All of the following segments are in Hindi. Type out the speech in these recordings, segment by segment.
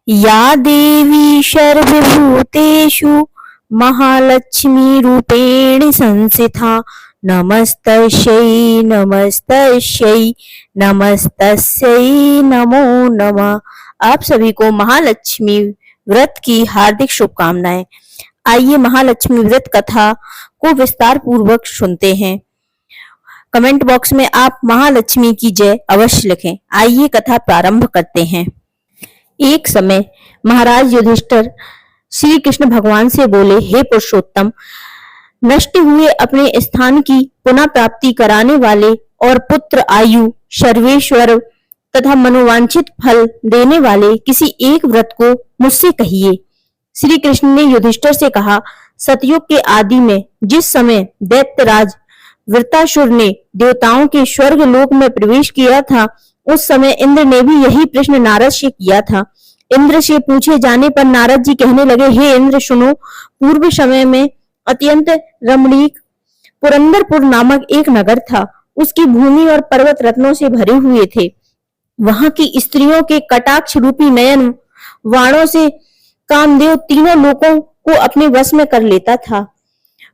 या देवी सर्वभूतेषु महालक्ष्मीरूपेण संस्थिता नमस्तस्यै नमस्तस्यै नमस्तस्यै नमो नमः। आप सभी को महालक्ष्मी व्रत की हार्दिक शुभकामनाएं। आइए महालक्ष्मी व्रत कथा को विस्तार पूर्वक सुनते हैं। कमेंट बॉक्स में आप महालक्ष्मी की जय अवश्य लिखें। आइए कथा प्रारंभ करते हैं। एक समय महाराज युधिष्ठिर श्री कृष्ण भगवान से बोले, हे पुरुषोत्तम, नष्ट हुए अपने स्थान की पुनः प्राप्ति कराने वाले और पुत्र, आयु, सर्वेश्वर तथा मनोवांछित फल देने वाले किसी एक व्रत को मुझसे कहिए। श्री कृष्ण ने युधिष्ठिर से कहा, सतयुग के आदि में जिस समय दैत्यराज वृत्तासुर ने देवताओं के स्वर्ग लोक में प्रवेश किया था, उस समय इंद्र ने भी यही प्रश्न नारद से किया था। इंद्र से पूछे जाने पर नारद जी कहने लगे, हे इंद्र सुनो, पूर्व समय में अत्यंत रमणीक पुरंदरपुर नामक एक नगर था। उसकी भूमि और पर्वत रत्नों से भरे हुए थे। वहां की स्त्रियों के कटाक्ष रूपी नयन वाणों से कामदेव तीनों लोकों को अपने वश में कर लेता था।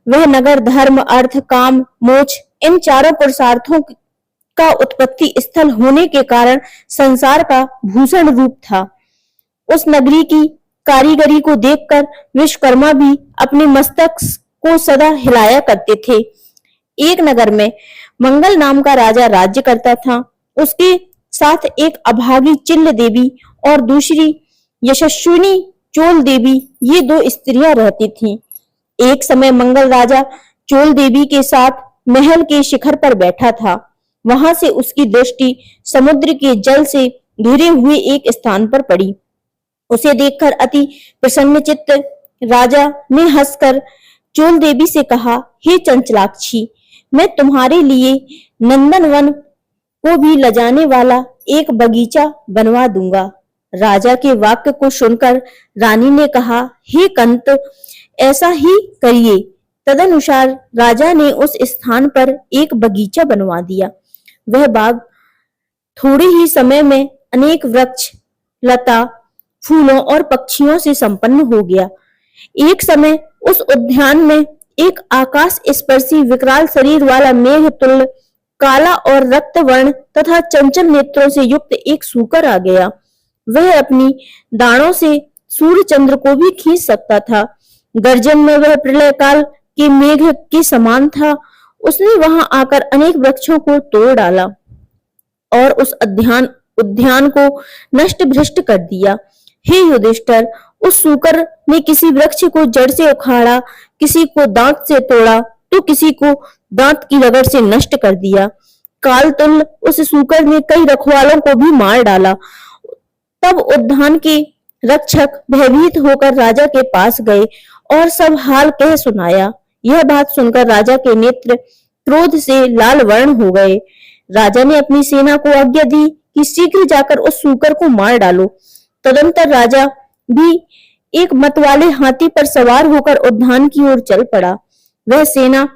वह नगर धर्म, अर्थ, काम, मोक्ष इन चारों पुरुषार्थों का उत्पत्ति स्थल होने के कारण संसार का भूषण रूप था। उस नगरी की कारीगरी को देखकर विश्वकर्मा भी अपने मस्तक को सदा हिलाया करते थे। एक नगर में मंगल नाम का राजा राज्य करता था। उसके साथ एक अभागी चिल्ल देवी और दूसरी यशस्विनी चोल देवी, ये दो स्त्रियां रहती थीं। एक समय मंगल राजा चोल देवी के साथ महल के शिखर पर बैठा था। वहां से उसकी दृष्टि समुद्र के जल से घिरे हुए एक स्थान पर पड़ी। उसे देखकर अति प्रसन्नचित्त राजा ने हंसकर चोल देवी से कहा, हे चंचलाक्षी, मैं तुम्हारे लिए नंदनवन को भी लजाने वाला एक बगीचा बनवा दूंगा। राजा के वाक्य को सुनकर रानी ने कहा, हे कंत, ऐसा ही करिए। तदनुसार राजा ने उस स्थान पर एक बगीचा बनवा दिया। वह बाग थोड़े ही समय में अनेक वृक्ष, लता, फूलों और पक्षियों से संपन्न हो गया। एक समय उस उद्यान में एक आकाश स्पर्शी विकराल शरीर वाला मेघ तुल्य काला और रक्त वर्ण तथा चंचल नेत्रों से युक्त एक सूकर आ गया। वह अपनी दाढ़ों से सूर्य चंद्र को भी खींच सकता था। गर्जन में वह प्रलय काल के मेघ के समान था। उसने वहां आकर अनेक वृक्षों को तोड़ डाला और उस उद्यान को नष्ट भ्रष्ट कर दिया। हे युधिष्ठिर, उस सूकर ने किसी वृक्ष को जड़ से उखाड़ा, किसी को दांत से तोड़ा, तो किसी को दांत की रगड़ से नष्ट कर दिया। काल तुल्य उस सूकर ने कई रखवालों को भी मार डाला। तब उद्यान के रक्षक भयभीत होकर राजा के पास गए और सब हाल कह सुनाया। यह बात सुनकर राजा के नेत्र क्रोध से लाल वर्ण हो गए। राजा ने अपनी सेना को आज्ञा दी कि शीघ्र जाकर उस सूकर को मार डालो। तदंतर राजा भी एक मतवाले हाथी पर सवार होकर उद्यान की ओर चल पड़ा। वह सेना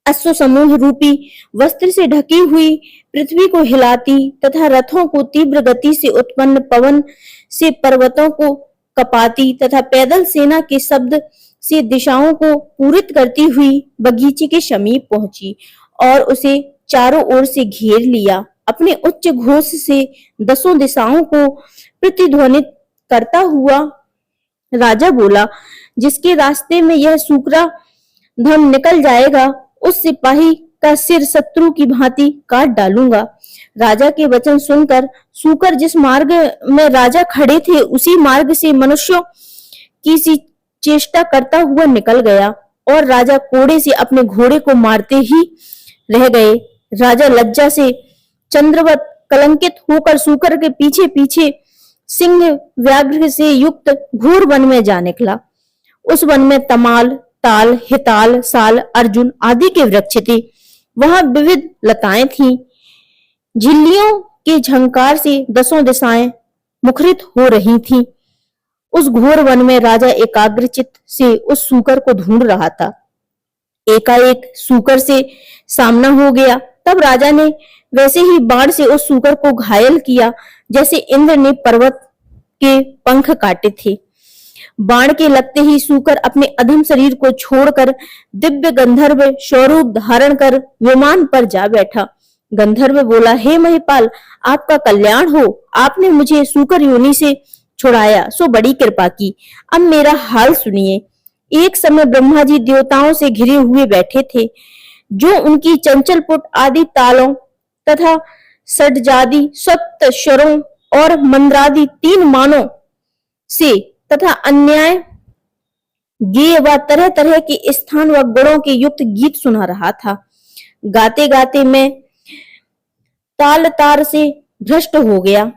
अश्व समूह रूपी वस्त्र से ढकी हुई पृथ्वी को हिलाती तथा रथों को तीव्र गति से उत्पन्न पवन से पर्वतों को कपाती तथा पैदल सेना के शब्द से दिशाओं को पूरित करती हुई बगीचे के समीप पहुंची और उसे चारों ओर से घेर लिया। अपने उच्च घोष से दसों दिशाओं को प्रतिध्वनित करता हुआ राजा बोला, जिसके रास्ते में यह सूकरा धम निकल जाएगा, उस सिपाही का सिर शत्रु की भांति काट डालूंगा। राजा के वचन सुनकर सूकर जिस मार्ग में राजा खड़े थे, उसी मार्ग से मनुष्यों की सी चेष्टा करता हुआ निकल गया और राजा कोड़े से अपने घोड़े को मारते ही रह गए। राजा लज्जा से चंद्रवत कलंकित होकर सूकर के पीछे पीछे सिंह व्याघ्र से युक्त घोर वन में जा निकला। उस वन में तमाल, ताल, हिताल, साल, अर्जुन आदि के वृक्ष थे। वहां विविध लताएं थीं। झिल्लियों के झंकार से दसों दिशाएं मुखरित हो रही थीं। उस घोर वन में राजा एकाग्रचित्त से उस सूकर को ढूंढ रहा था। एकाएक सूकर से सामना हो गया। तब राजा ने वैसे ही बाण से उस सूकर को घायल किया जैसे इंद्र ने पर्वत के पंख काटे थे। बाण के लगते ही सूकर अपने अधम शरीर को छोड़कर दिव्य गंधर्व स्वरूप धारण कर विमान पर जा बैठा। गंधर्व बोला, हे महिपाल, आपका कल्याण हो। आपने मुझे सूकर योनि से छुड़ाया, सो बड़ी कृपा की। अब मेरा हाल सुनिए। एक समय ब्रह्मा जी देवताओं से घिरे हुए बैठे थे, जो उनकी चंचल पुट आदि तालों तथा षड्जादि सप्त स्वरों और मंद्रादि 3 मानों से तथा अन्याय गेय व तरह तरह के स्थान व गुणों के युक्त गीत सुना रहा था। गाते गाते मैं ताल तार से भ्रष्ट हो गया।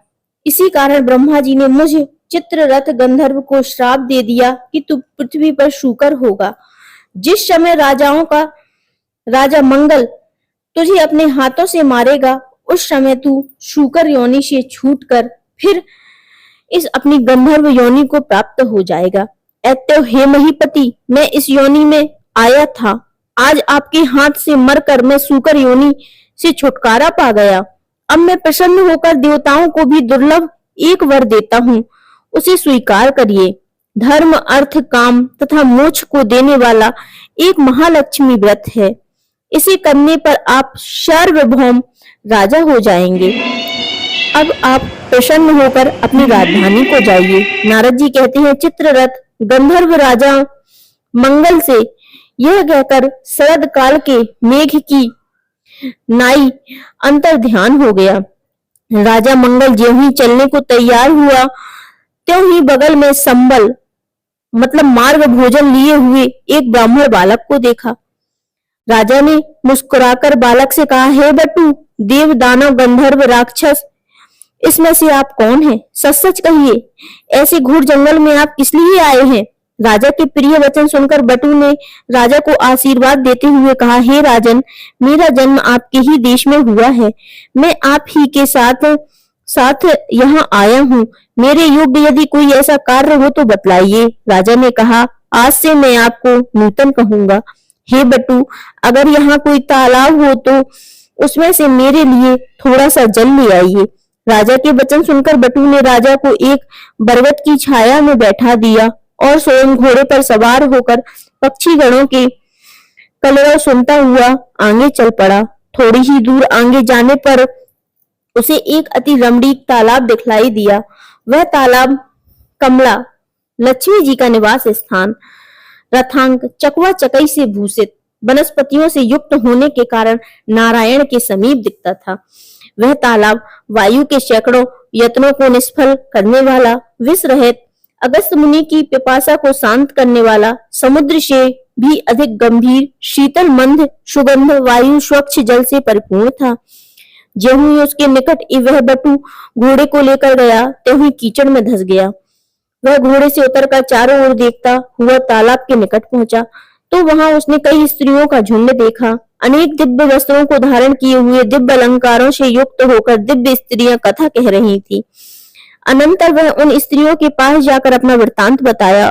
इसी कारण ब्रह्मा जी ने मुझ चित्ररथ गंधर्व को श्राप दे दिया कि तू पृथ्वी पर शूकर होगा। जिस समय राजाओं का राजा मंगल तुझे अपने हाथों से मारेगा, उस समय तू शूकर योनि से छूटकर फिर इस अपनी गंधर्व योनि को प्राप्त हो जाएगा। अतएव हे महीपति, मैं इस योनि में आया था। आज आपके हाथ से मरकर मैं शूकर योनि से छुटकारा पा गया। अब मैं प्रसन्न होकर देवताओं को भी दुर्लभ एक वर देता हूँ, उसे स्वीकार करिए। धर्म, अर्थ, काम तथा मोक्ष को देने वाला एक महालक्ष्मी व्रत है। इसे करने पर आप सार्वभौम राजा हो जाएंगे। अब आप प्रसन्न होकर अपनी राजधानी को जाइए। नारद जी कहते हैं, चित्ररथ गंधर्व राजा मंगल से यह कहकर शरद काल के मेघ की नाई अंतर ध्यान हो गया। राजा मंगल ज्यों ही चलने को तैयार हुआ, त्यों ही बगल में संबल मतलब मार्ग भोजन लिए हुए एक ब्राह्मण बालक को देखा। राजा ने मुस्कुराकर बालक से कहा, हे बटू, देव, दानव, गंधर्व, राक्षस, इसमें से आप कौन हैं? सच सच कहिए, ऐसे घोर जंगल में आप किस लिए आए हैं? राजा के प्रिय वचन सुनकर बटू ने राजा को आशीर्वाद देते हुए कहा, हे राजन, मेरा जन्म आपके ही देश में हुआ है। मैं आप ही के साथ साथ यहाँ आया हूँ। मेरे योग्य यदि कोई ऐसा कार्य हो तो बतलाइए। राजा ने कहा, आज से मैं आपको नूतन कहूंगा। हे बटू, अगर यहाँ कोई तालाब हो तो उसमें से मेरे लिए थोड़ा सा जल ले आइए। राजा के वचन सुनकर बटू ने राजा को एक बरगद की छाया में बैठा दिया और स्वयं घोड़े पर सवार होकर पक्षी गणों के कलरव सुनता हुआ आगे चल पड़ा। थोड़ी ही दूर आगे जाने पर उसे एक अति रमणीक तालाब दिखलाई दिया। वह तालाब कमला, लक्ष्मी जी का निवास स्थान, रथांक चकवा चकई से भूषित, वनस्पतियों से युक्त होने के कारण नारायण के समीप दिखता था। वह तालाब वायु के सैकड़ों यत्नों को निष्फल करने वाला, विष रहित, अगस्त मुनि की पिपासा को शांत करने वाला, समुद्र से भी अधिक गंभीर, शीतल मंद सुगंध वायु, स्वच्छ जल से परिपूर्ण था। ज्यों ही उसके निकट वह बटू घोड़े को लेकर गया, त्यों ही कीचड़ में धंस गया। वह घोड़े से उतरकर चारों ओर देखता हुआ तालाब के निकट पहुंचा तो वहां उसने कई स्त्रियों का झुंड देखा। अनेक दिव्य वस्त्रों को धारण किए हुए, दिव्य अलंकारों से युक्त होकर दिव्य स्त्रियां कथा कह रही थी। अनंतर वह उन स्त्रियों के पास जाकर अपना वृत्तांत बताया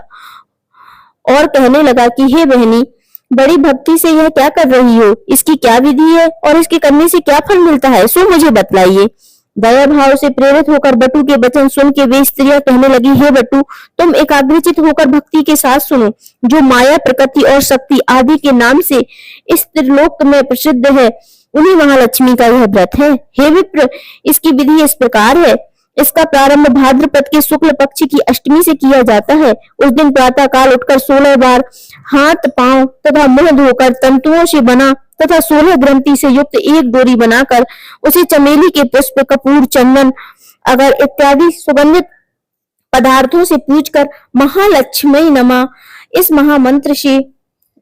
और कहने लगा कि हे बहनी, बड़ी भक्ति से यह क्या कर रही हो? इसकी क्या विधि है और इसके करने से क्या फल मिलता है, सो मुझे बतलाइए। दया भाव से प्रेरित होकर बटू के वचन सुन के वे स्त्रियां कहने लगी, हे बटू, तुम एकाग्रचित होकर भक्ति के साथ सुनो। जो माया, प्रकृति और शक्ति आदि के नाम से इस त्रिलोक में प्रसिद्ध है, उन्हीं महालक्ष्मी का यह व्रत है। हे विप्र, इसकी विधि इस प्रकार है। इसका प्रारंभ भाद्रपद के शुक्ल पक्ष की अष्टमी से किया जाता है। उस दिन प्रातः काल उठकर 16 बार हाथ, पांव तथा मुंह धोकर तंतुओं से बना तथा 16 ग्रंथि से युक्त एक डोरी बनाकर उसे चमेली के पुष्प, कपूर, चंदन, अगर इत्यादि सुगंधित पदार्थों से पूजकर महालक्ष्मी नमः इस महामंत्र से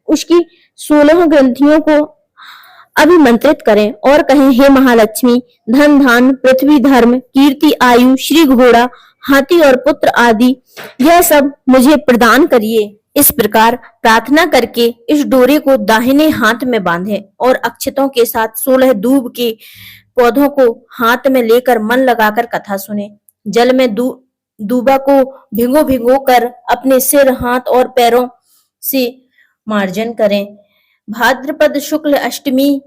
उसकी 16 ग्रंथियों को अभिमंत्रित करें और कहें, हे महालक्ष्मी, धन, धान, पृथ्वी, धर्म, कीर्ति, आयु, श्री घोड़ा, हाथी और पुत्र आदि यह सब मुझे प्रदान करिए। इस प्रकार प्रार्थना करके इस डोरे को दाहिने हाथ में बांधें और अक्षतों के साथ 16 दूब के पौधों को हाथ में लेकर मन लगाकर कथा सुने। जल में दूबा को भिगो भिगो कर अपने सिर, हाथ और पैरों से मार्जन करें। भाद्रपद शुक्ल अष्टमी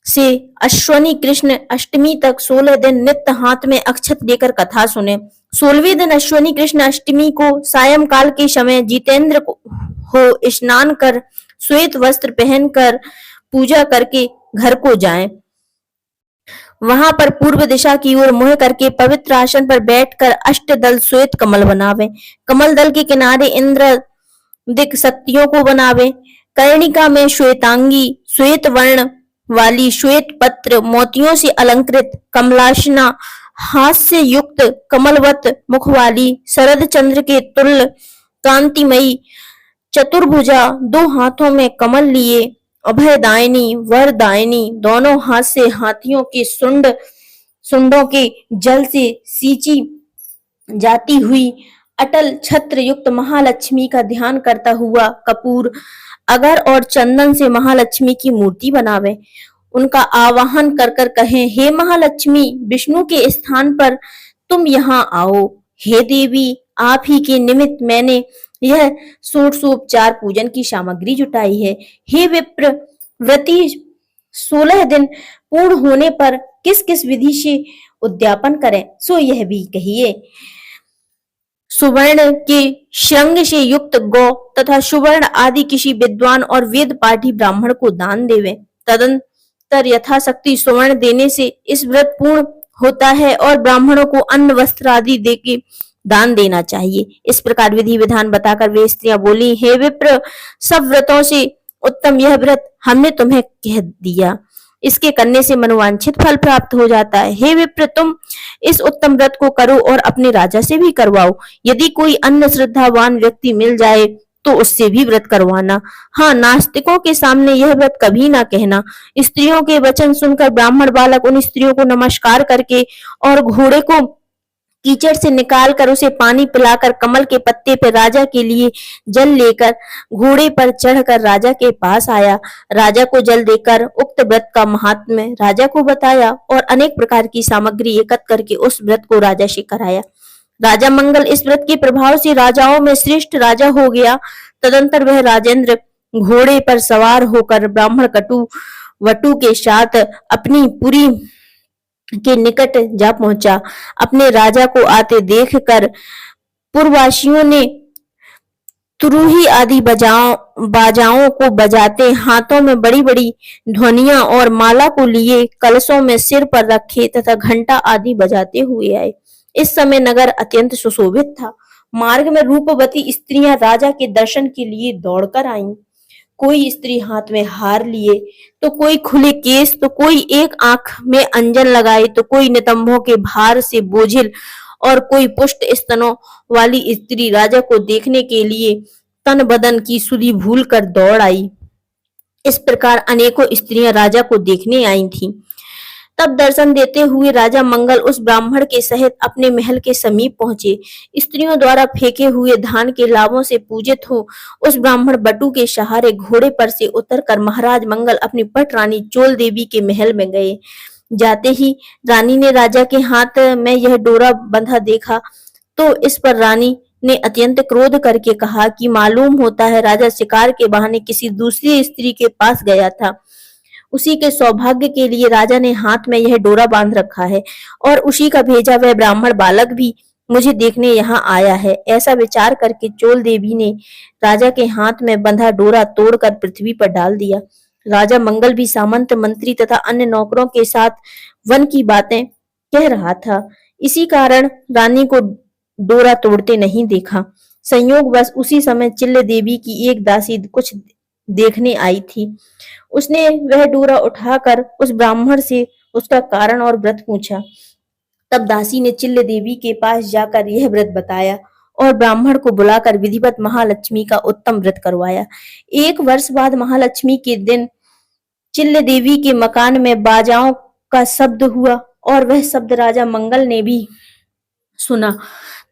से अश्वनी कृष्ण अष्टमी तक 16 दिन नित्य हाथ में अक्षत लेकर कथा सुने। 16वें दिन अश्वनी कृष्ण अष्टमी को सायंकाल के समय जितेंद्र हो स्नान कर श्वेत वस्त्र पहनकर पूजा करके घर को जाएं। वहां पर पूर्व दिशा की ओर मुंह करके पवित्र आसन पर बैठकर अष्टदल श्वेत कमल बनावे। कमल दल के किनारे इंद्र दिक शक्तियों को बनावे। कर्णिका में श्वेतांगी श्वेत वर्ण वाली श्वेत पत्र मोतियों से अलंकृत कमलासना हास्य युक्त कमलवत मुख वाली शरद चंद्र के तुल्य कांतिमयी चतुर्भुजा दो हाथों में कमल लिए अभयदायिनी वरदायिनी दोनों हाथ से हाथियों के सुंडों के जल से सींची जाती हुई अटल छत्र युक्त महालक्ष्मी का ध्यान करता हुआ कपूर अगर और चंदन से महालक्ष्मी की मूर्ति बनावे। उनका आवाहन कर कर कहें, हे महालक्ष्मी विष्णु के स्थान पर तुम यहाँ आओ। हे देवी आप ही के निमित्त मैंने यह षोडशोपचार पूजन की सामग्री जुटाई है। हे विप्र व्रती 16 दिन पूर्ण होने पर किस किस विधि से उद्यापन करें सो यह भी कहिए। सुवर्ण के श्रृंग से युक्त गौ तथा सुवर्ण आदि किसी विद्वान और वेद पाठी ब्राह्मण को दान देवे। तदंतर यथाशक्ति सुवर्ण देने से इस व्रत पूर्ण होता है और ब्राह्मणों को अन्न वस्त्र आदि देके दान देना चाहिए। इस प्रकार विधि विधान बताकर वे स्त्रियां बोली, हे विप्र सब व्रतों से उत्तम यह व्रत हमने तुम्हें कह दिया। इसके करने से मनोवांछित फल प्राप्त हो जाता है। हे विप्र तुम इस उत्तम व्रत को करो और अपने राजा से भी करवाओ। यदि कोई अन्य श्रद्धावान व्यक्ति मिल जाए तो उससे भी व्रत करवाना। हाँ, नास्तिकों के सामने यह व्रत कभी ना कहना। स्त्रियों के वचन सुनकर ब्राह्मण बालक उन स्त्रियों को नमस्कार करके और घोड़े को कीचड़ से निकालकर उसे पानी पिलाकर कमल के पत्ते पर राजा के लिए जल लेकर घोड़े पर चढ़कर राजा के पास आया। राजा को जल देकर उक्त व्रत का महात्म्य राजा को बताया और अनेक प्रकार की सामग्री एकत्र करके उस व्रत को राजा से कराया। राजा मंगल इस व्रत के प्रभाव से राजाओं में श्रेष्ठ राजा हो गया। तदंतर वह राजेंद्र घोड़े पर सवार होकर ब्राह्मण वटु के साथ अपनी पुरी के निकट जा पहुंचा। अपने राजा को आते देखकर पुरवासियों ने तुरुही आदि बाजाओं को बजाते हाथों में बड़ी बड़ी ध्वनियां और माला को लिए कलशों में सिर पर रखे तथा घंटा आदि बजाते हुए आए। इस समय नगर अत्यंत सुशोभित था। मार्ग में रूपवती स्त्रियां राजा के दर्शन के लिए दौड़कर आईं। कोई स्त्री हाथ में हार लिए तो कोई खुले केस तो कोई एक आंख में अंजन लगाए तो कोई नितंबों के भार से बोझिल और कोई पुष्ट स्तनों वाली स्त्री राजा को देखने के लिए तन बदन की सुधि भूल कर दौड़ आई। इस प्रकार अनेकों स्त्रियां राजा को देखने आई थीं। तब दर्शन देते हुए राजा मंगल उस ब्राह्मण के सहित अपने महल के समीप पहुंचे। स्त्रियों द्वारा फेंके हुए धान के लावों से पूजित हो उस ब्राह्मण बटु के सहारे घोड़े पर से उतरकर महाराज मंगल अपनी पट रानी चोल देवी के महल में गए। जाते ही रानी ने राजा के हाथ में यह डोरा बंधा देखा तो इस पर रानी ने अत्यंत क्रोध करके कहा कि मालूम होता है राजा शिकार के बहाने किसी दूसरी स्त्री के पास गया था। उसी के सौभाग्य के लिए राजा ने हाथ में यह डोरा बांध रखा है और उसी का भेजा वह ब्राह्मण बालक भी मुझे देखने यहाँ आया है। ऐसा विचार करके चोल देवी ने राजा के हाथ में बंधा डोरा तोड़कर पृथ्वी पर डाल दिया। राजा मंगल भी सामंत मंत्री तथा अन्य नौकरों के साथ वन की बातें कह रहा था। इसी कारण रानी को डोरा तोड़ते नहीं देखा। संयोग बस उसी समय चिल्ल देवी की एक दासी कुछ देखने आई थी। उसने वह डोरा उठाकर उस ब्राह्मण से उसका कारण और व्रत पूछा। तब दासी ने चिल्ल देवी के पास जाकर यह व्रत बताया और ब्राह्मण को बुलाकर विधिवत महालक्ष्मी का उत्तम व्रत करवाया। 1 वर्ष बाद महालक्ष्मी के दिन चिल्ल देवी के मकान में बाजाओं का शब्द हुआ और वह शब्द राजा मंगल ने भी सुना।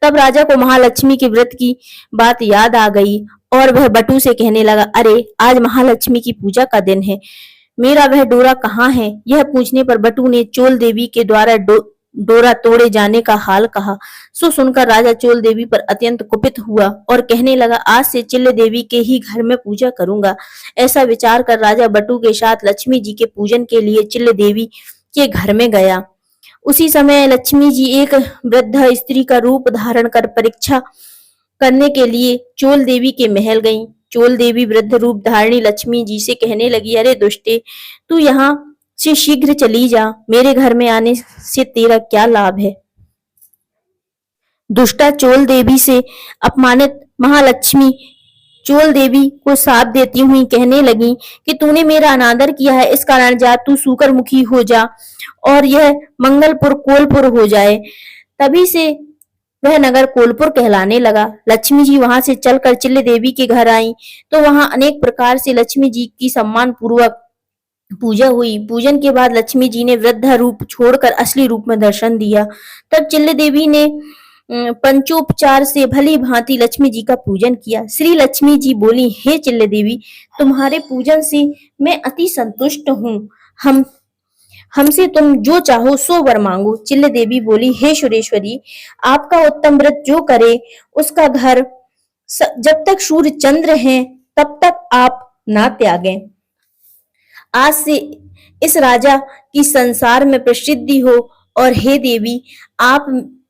तब राजा को महालक्ष्मी के व्रत की बात याद आ गई और वह बटू से कहने लगा, अरे आज महालक्ष्मी की पूजा का दिन है, मेरा वह डोरा कहाँ है? यह पूछने पर बटू ने चोल देवी के द्वारा डोरा तोड़े जाने का हाल कहा। सो सुनकर राजा चोल देवी पर अत्यंत कुपित हुआ और कहने लगा, आज से चिल्ले देवी के ही घर में पूजा करूंगा। ऐसा विचार कर राजा बटू के साथ लक्ष्मी जी के पूजन के लिए चिल्ले देवी के घर में गया। उसी समय लक्ष्मी जी एक वृद्ध स्त्री का रूप धारण कर परीक्षा करने के लिए चोल देवी के महल गईं। चोल देवी वृद्ध रूप धारिणी लक्ष्मी जी से कहने लगी, अरे दुष्टे, तू यहाँ से शीघ्र चली जा। मेरे घर में आने से तेरा क्या लाभ है। दुष्टा चोल देवी से अपमानित महालक्ष्मी चोल देवी को साथ देती हुई कहने लगी कि तूने मेरा अनादर किया है, इस कारण जा तू सूकर मुखी हो जा और यह मंगलपुर कोलपुर हो जाए। तभी से वह नगर कोलपुर कहलाने लगा। लक्ष्मी जी वहां से चलकर चिल्ले देवी के घर आई तो वहां अनेक प्रकार से लक्ष्मी जी की सम्मान पूर्वक पूजा हुई। पूजन के बाद लक्ष्मी जी ने वृद्ध रूप छोड़कर असली रूप में दर्शन दिया। तब चिल्ले देवी ने पंचोपचार से भली भांति लक्ष्मी जी का पूजन किया। श्री लक्ष्मी जी बोली, हे चिल्ले देवी, तुम्हारे पूजन से मैं अति संतुष्ट हूँ। हमसे तुम जो चाहो सो वर मांगो। चिल्ले देवी बोली, हे सुरेश्वरी, आपका उत्तम व्रत जो करे उसका घर जब तक सूर्य चंद्र हैं तब तक आप ना त्यागें। आज से इस राजा की संसार में प्रसिद्धि हो और हे देवी, आप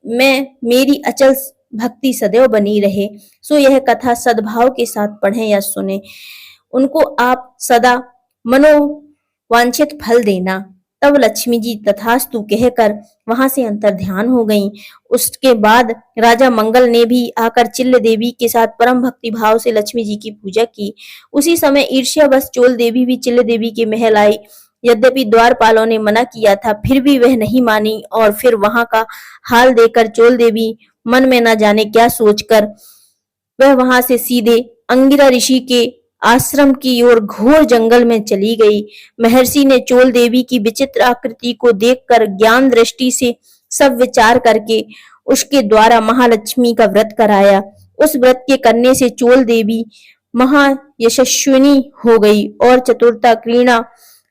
में मेरी अचल भक्ति सदैव बनी रहे। सो यह कथा सद्भाव के साथ पढ़ें या सुने। उनको आप सदा मनोवांछित फल देना। तब लक्ष्मी जी तथास्तु कहकर वहां से अंतर्ध्यान हो गईं। उसके बाद राजा मंगल ने भी आकर चिल्ले देवी के साथ परम भक्ति भाव से लक्ष्मी जी की पूजा की। उसी समय ईर्ष्यावश चोल देवी भी चिल्ले देवी के महल आई। यद्यपि द्वारपालों ने मना किया था, फिर भी वह नहीं मानी और फिर वहां का हाल देखकर चोल देवी मन में न जाने क्या सोचकर वह वहां से सीधे अंगिरा ऋषि के आश्रम की ओर घोर जंगल में चली गई। महर्षि ने चोल देवी की विचित्र आकृति को देखकर ज्ञान दृष्टि से सब विचार करके उसके द्वारा महालक्ष्मी का व्रत कराया। उस व्रत के करने से चोल देवी महायशस्विनी हो गई और चतुरता, क्रीड़ा,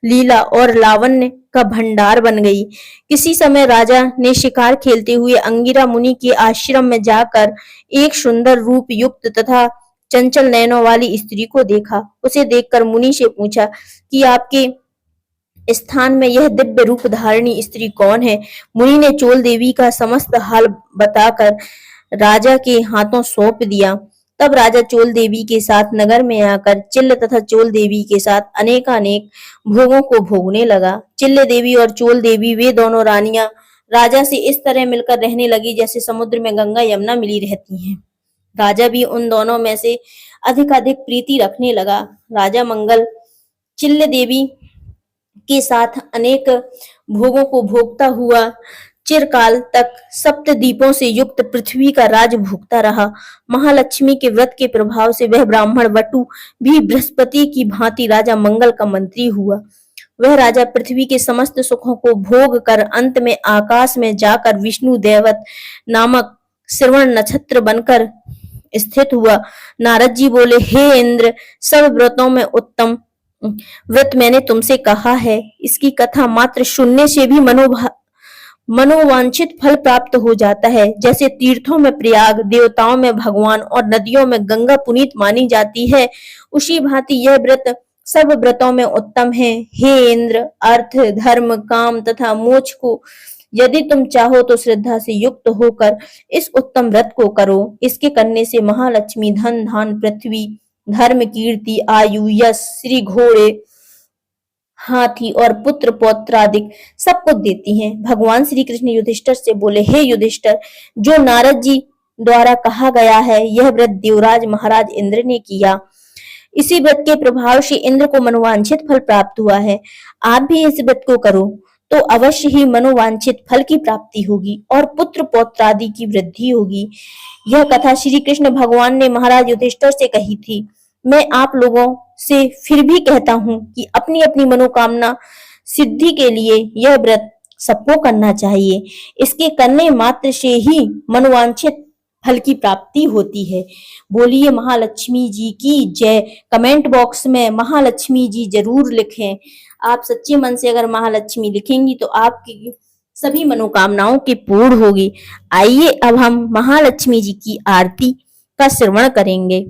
लीला और लावण्य का भंडार बन गई। किसी समय राजा ने शिकार खेलते हुए अंगिरा मुनि के आश्रम में जाकर एक सुंदर रूप युक्त तथा चंचल नयनों वाली स्त्री को देखा। उसे देखकर मुनि से पूछा कि आपके स्थान में यह दिव्य रूप धारिणी स्त्री कौन है। मुनि ने चोल देवी का समस्त हाल बताकर राजा के हाथों सौंप दिया। तब राजा चोल देवी के साथ नगर में आकर चिल्ल तथा चोल देवी के साथ अनेकानेक भोगों को भोगने लगा। चिल्ले देवी और चोल देवी वे दोनों रानियां राजा से इस तरह मिलकर रहने लगी जैसे समुद्र में गंगा यमुना मिली रहती हैं। राजा भी उन दोनों में से अधिक प्रीति रखने लगा। राजा मंगल चिल्ले देवी के साथ अनेक भोगों को भोगता हुआ चिरकाल तक सप्तद्वीपों से युक्त पृथ्वी का राज भोगता रहा। महालक्ष्मी के व्रत के प्रभाव से वह ब्राह्मण वटु भी बृहस्पति की भांति राजा मंगल का मंत्री हुआ। वह राजा पृथ्वी के समस्त सुखों को भोग कर अंत में आकाश में जाकर विष्णु देवत नामक श्रवण नक्षत्र बनकर स्थित हुआ। नारद जी बोले, हे इंद्र, सब व्रतों में उत्तम व्रत मैंने तुमसे कहा है। इसकी कथा मात्र सुनने से भी मनोवांछित फल प्राप्त हो जाता है। जैसे तीर्थों में प्रयाग, देवताओं में भगवान और नदियों में गंगा पुनीत मानी जाती है, उसी भांति यह व्रत सब व्रतों में उत्तम है। हे इंद्र, अर्थ, धर्म, काम तथा मोक्ष को यदि तुम चाहो तो श्रद्धा से युक्त होकर इस उत्तम व्रत को करो। इसके करने से महालक्ष्मी धन, धान, पृथ्वी, धर्म, कीर्ति, आयु, यश, श्री घोड़े, हाथी और पुत्र पौत्र आदि सब कुछ देती हैं। भगवान श्री कृष्ण युधिष्ठिर से बोले, हे युधिष्ठिर, जो नारद जी द्वारा कहा गया है यह व्रत देवराज महाराज इंद्र ने किया। इसी व्रत के प्रभाव से इंद्र को मनोवांछित फल प्राप्त हुआ है। आप भी इस व्रत को करो तो अवश्य ही मनोवांछित फल की प्राप्ति होगी और पुत्र पौत्र आदि की वृद्धि होगी। यह कथा श्री कृष्ण भगवान ने महाराज युधिष्ठिर से कही थी। मैं आप लोगों से फिर भी कहता हूँ कि अपनी अपनी मनोकामना सिद्धि के लिए यह व्रत सबको करना चाहिए। इसके करने मात्र से ही मनोवांछित फल की प्राप्ति होती है। बोलिए महालक्ष्मी जी की जय। कमेंट बॉक्स में महालक्ष्मी जी जरूर लिखें। आप सच्चे मन से अगर महालक्ष्मी लिखेंगी तो आपकी सभी मनोकामनाओं की पूर्ण होगी। आइए अब हम महालक्ष्मी जी की आरती का श्रवण करेंगे।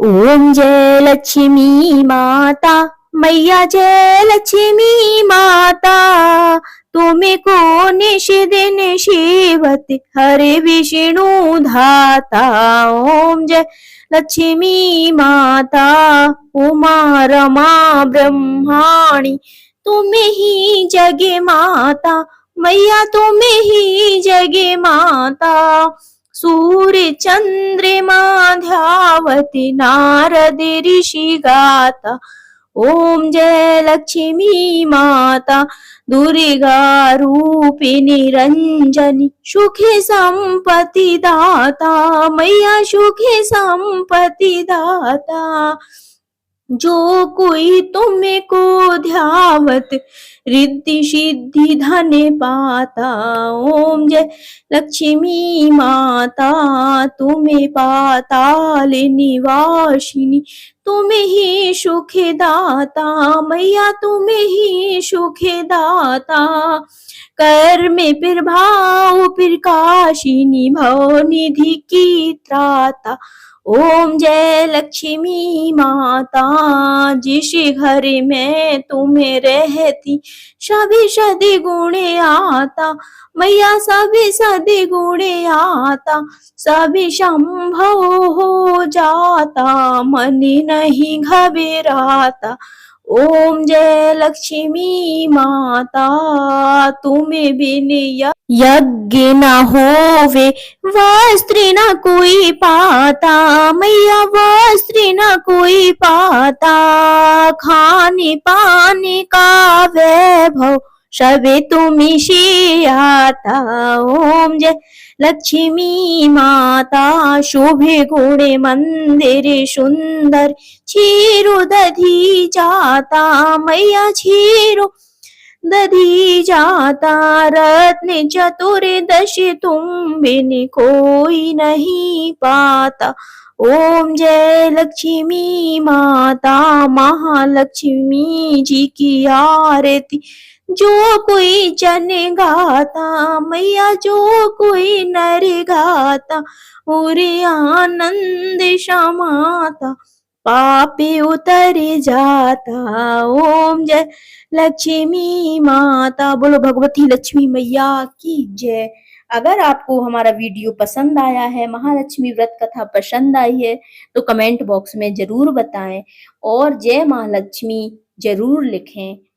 ओम जय लक्ष्मी माता, मैया जय लक्ष्मी माता, तुम्हें को निश दिन शिवत हरे विष्णु धाता। ओम जय लक्ष्मी माता, उमा रमा ब्रह्माणी, तुम्हें ही जगे माता, मैया तुम्हें ही जगे माता। सूर्य चंद्रमा ध्यावति नारद ऋषि गाता। ओम जय लक्ष्मी माता, दुर्गा रूपिणी रंजनी, सुखे संपत्ति दाता, मैया सुखे संपत्ति दाता। जो कोई तुम्हें को ध्यावत रिद्धि सिद्धि धन पाता। ओम जय लक्ष्मी माता, तुम्हें पाताल निवासिनी, तुम्हें ही सुख दाता, मैया तुम्हें ही सुख दाता। कर में प्रभाव प्रकाशिनी, भव निधि की त्राता। ओम जय लक्ष्मी माता, जिस घर में तुम्हें रहती सभी सदी गुणे आता, मैया सभी सदी गुणे आता। सभी संभव हो जाता, मन नहीं घबराता। ओम जय लक्ष्मी माता, तुम्हें बिन यज्ञ न होवे, वस्त्र न कोई पाता, मैया वस्त्र न कोई पाता। खाने पाने का वैभव सबे तुम्ही से आता। ओम जय लक्ष्मी माता, शोभे गुणे मंदिर सुंदर, क्षीरो दधी जाता, मैया क्षीरो दधी जाता। रत्न चतुर्दशी तुम बिन कोई नहीं पाता। ओम जय लक्ष्मी माता, महालक्ष्मी जी की आरती जो कोई जन गाता, मैया जो कोई नर गाता, उरे आनंद समाता, पापी उतर जाता। ओम जय लक्ष्मी माता। बोलो भगवती लक्ष्मी मैया की जय। अगर आपको हमारा वीडियो पसंद आया है, महालक्ष्मी व्रत कथा पसंद आई है, तो कमेंट बॉक्स में जरूर बताएं और जय महालक्ष्मी जरूर लिखें।